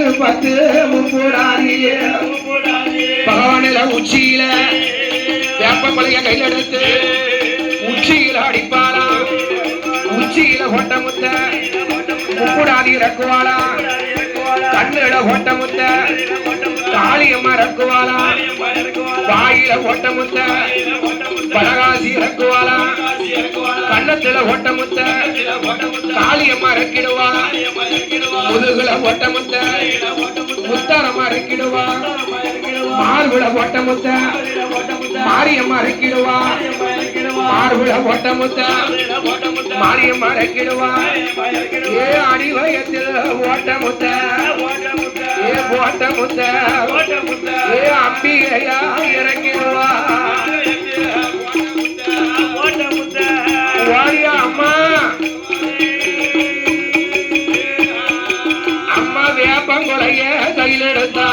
கோயில் பத்து முப்பூடாதி பகவானில உச்சியில வேப்ப கொலைய கையில் எடுத்து உச்சியில அடிப்பாளா உச்சியில கொட்ட முத்த முப்பூடாதி இறக்குவாளா கண்ணுல கொட்ட முத்த காளியம்மா இறக்குவாளா வாயில கொட்ட முத்த பலகாசி இறக்குவாளா கண்ணத்துல கொட்ட முத்த காளியம்மா இறக்கிடுவா முதுகுல கொட்ட முத்த முத்தாரம்மா இறக்கிடுவா மார்புல கொட்ட முத்த மாரியம்மா இறக்கிடுவா மார்புல கொட்ட முத்த மாரியம்மா இறக்கிடுவா ஏ அடிவயத்தில் ஓட்ட முத்த ஏ ஓட்ட முத்த ஏ அம்பிகையா இறக்கிடுவா வாரியா அம்மா அம்மா வேப்பங்குலைய கையில் எடுத்தா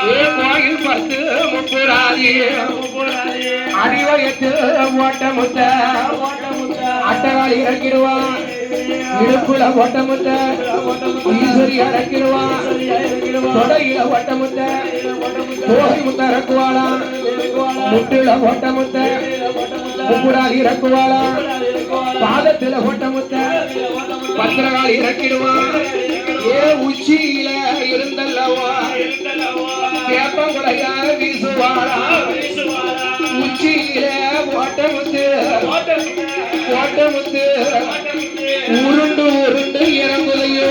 ஏ கோயில் பத்து முப்புராதி அடிவயத்து ஓட்ட முத்த அட்டகாளி இறக்கிடுவான் இடுப்புல ஓட்ட முத்த ஈஸ்வரி இறக்கிடுவான் தொடையில ஓட்ட முத்த கோகை முத்த இறக்குவாளா முட்டுல ஓட்ட முத்த முப்புராதி இறக்குவாளா பாதத்துல ஓட்ட முத்த பத்திரகாளி இறக்கிடுவான் ஏ உச்சியில இருந்தல்லவா வேப்பங்குலையா வீசுவாளா உச்சியில ஓட்ட முத்து உருண்டு உருண்டு இறங்குதையோ